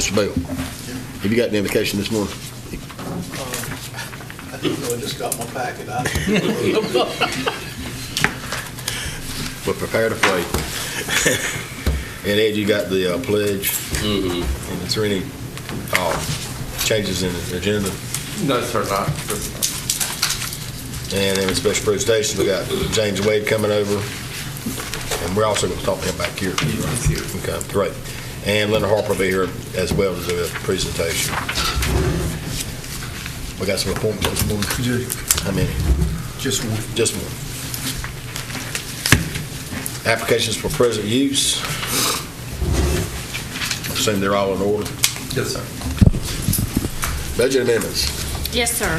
Mr. Bell, have you got any indication this morning? I didn't know I just got my packet. We're prepared to play. And Ed, you got the pledge. Mm-hmm. And is there any changes in the agenda? No, sir, not. And then with special presentation, we got James Wade coming over. And we're also going to talk to him back here. He's here. Okay, great. And Linda Harper will be here as well to do a presentation. We got some appointments this morning. How many? Just one. Just one. Applications for present use. I assume they're all in order. Yes, sir. Budget amendments. Yes, sir.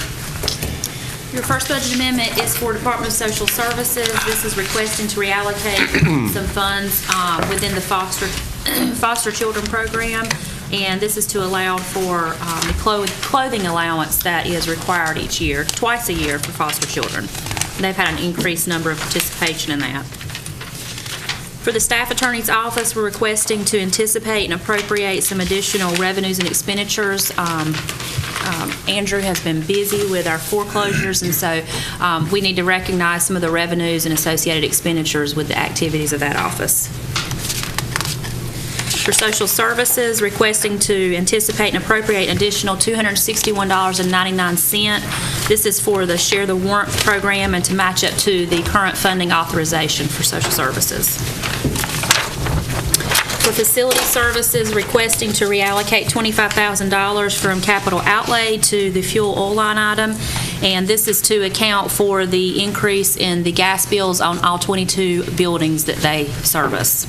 Your first budget amendment is for Department of Social Services. This is requesting to reallocate some funds within the foster children program, and this is to allow for the clothing allowance that is required each year, twice a year for foster children. They've had an increased number of participation in that. For the staff attorney's office, we're requesting to anticipate and appropriate some additional revenues and expenditures. Andrew has been busy with our foreclosures, and so we need to recognize some of the revenues and associated expenditures with the activities of that office. For social services, requesting to anticipate and appropriate an additional $261.99. This is for the Share the Warmth program and to match up to the current funding authorization for social services. For facility services, requesting to reallocate $25,000 from capital outlay to the fuel oil line item, and this is to account for the increase in the gas bills on all 22 buildings that they service.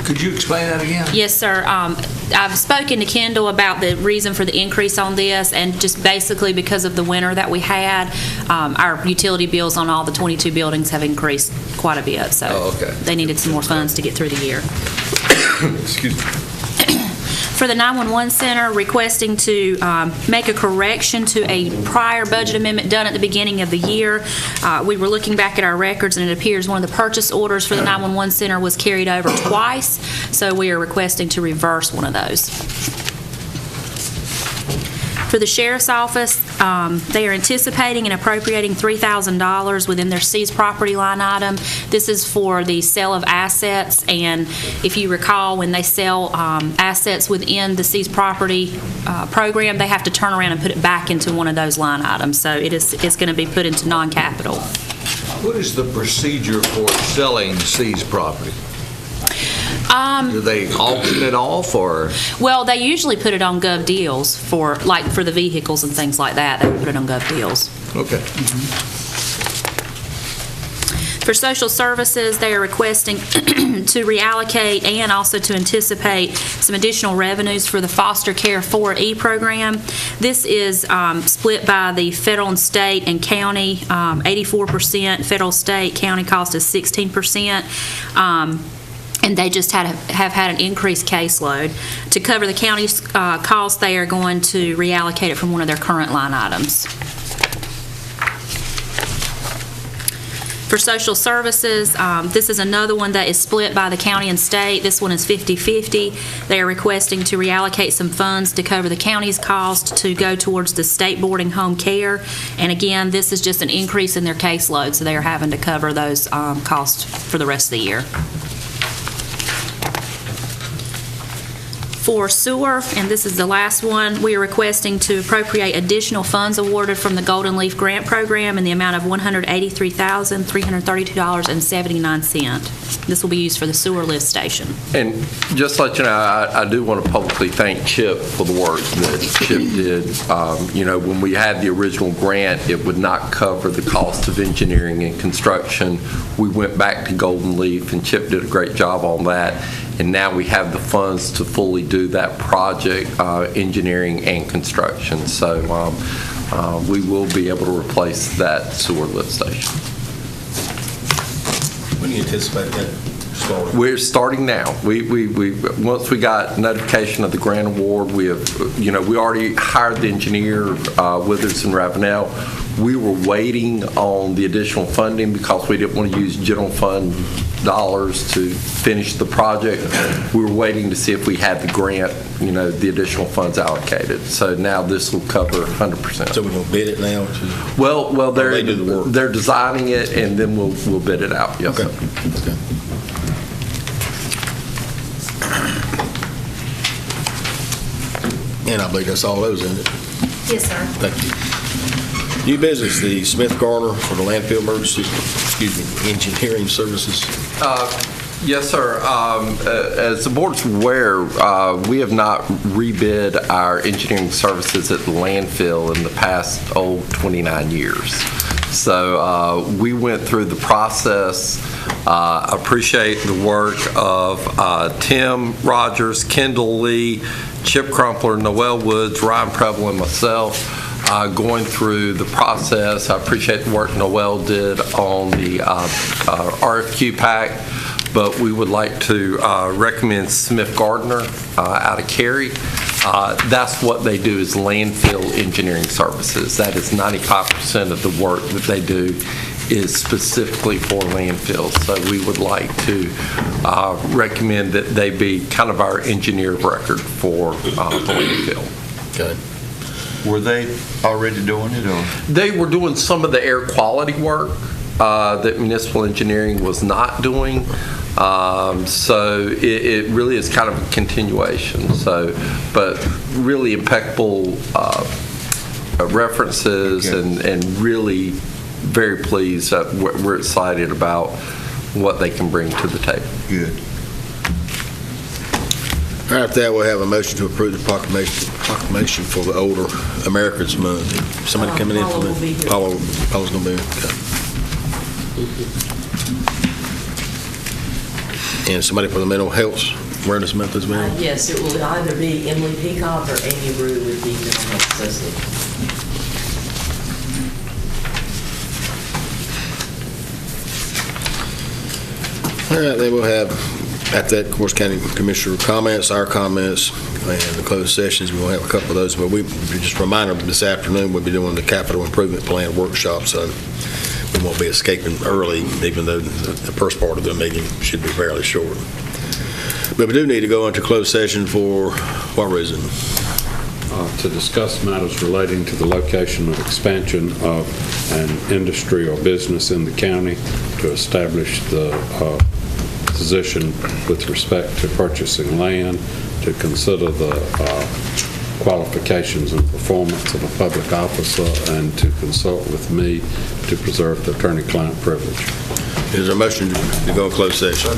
Could you explain that again? Yes, sir. I've spoken to Kendall about the reason for the increase on this, and just basically because of the winter that we had, our utility bills on all the 22 buildings have increased quite a bit, so they needed some more funds to get through the year. Excuse me. For the 911 center, requesting to make a correction to a prior budget amendment done at the beginning of the year. We were looking back at our records, and it appears one of the purchase orders for the 911 center was carried over twice, so we are requesting to reverse one of those. For the sheriff's office, they are anticipating and appropriating $3,000 within their seized property line item. This is for the sale of assets, and if you recall, when they sell assets within the seized property program, they have to turn around and put it back into one of those line items. So it's going to be put into non-capital. What is the procedure for selling seized property? Do they auction it off, or? Well, they usually put it on Gov Deals for the vehicles and things like that. They would put it on Gov Deals. Okay. For social services, they are requesting to reallocate and also to anticipate some additional revenues for the foster care 4E program. This is split by the federal and state and county, 84% federal, state, county cost is 16%. And they just have had an increased caseload. To cover the county's costs, they are going to reallocate it from one of their current line items. For social services, this is another one that is split by the county and state. This one is 50-50. They are requesting to reallocate some funds to cover the county's cost to go towards the state boarding home care. And again, this is just an increase in their caseload, so they are having to cover those costs for the rest of the year. For sewer, and this is the last one, we are requesting to appropriate additional funds awarded from the Golden Leaf Grant Program in the amount of $183,332.79. This will be used for the sewer lift station. And just to let you know, I do want to publicly thank Chip for the work that Chip did. When we had the original grant, it would not cover the cost of engineering and construction. We went back to Golden Leaf, and Chip did a great job on that. And now we have the funds to fully do that project, engineering and construction. So we will be able to replace that sewer lift station. When do you anticipate that We're starting now. Once we got notification of the grant award, we have, we already hired the engineer, Withers and Ravenel. We were waiting on the additional funding because we didn't want to use general fund dollars to finish the project. We were waiting to see if we had the grant, the additional funds allocated. So now this will cover 100%. So we're going to bid it now? Well, they do the work? they're designing it, and then we'll bid it out. Yes, Okay. sir. Okay. And I believe that's all those, isn't it? Yes, sir. Thank you. New business, the Smith Garner for the landfill emergency, engineering services. Yes, sir. As the board's aware, we have not rebid our engineering services at the landfill in the past, 29 years. So we went through the process. Appreciate the work of Tim Rogers, Kendall Lee, Chip Crumpler, Noel Woods, Ryan Preble, and myself. Going through the process. I appreciate the work Noel did on the RFQ pack, but we would like to recommend Smith Gardner out of Cary. That's what they do, is landfill engineering services. That is 95% of the work that they do is specifically for landfills. So we would like to recommend that they be kind of our engineer of record for the landfill. Okay. Were they already doing it, or? They were doing some of the air quality work that municipal engineering was not doing. So it really is kind of a continuation. So, but really impeccable references, Okay. and really very pleased. We're excited about what they can bring to the table. Good. All right, after that, we'll have a motion to approve the proclamation for the Older Americans Month. Somebody coming in for Paula will be the, here. Paula's going to be here. Okay. And somebody for the Mental Health Awareness Month as well? Yes, it will either be Emily Peacock or Amy Rue with the Mental Health Association. All right, then we'll have, at that, of course, County Commissioner comments, our comments, and the closed sessions. We'll have a couple of those, but just a reminder, this afternoon, we'll be doing the Capital Improvement Plan workshop, so we won't be escaping early, even though the first part of the meeting should be fairly short. But we do need to go into closed session for what reason? To discuss matters relating to the location of expansion of an industry or business in the county, to establish the position with respect to purchasing land, to consider the qualifications and performance of a public officer, and to consult with me to preserve the attorney-client privilege. Is there a motion to go in closed session?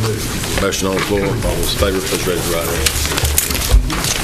Motion on the floor. All those in favor, please raise your right hand.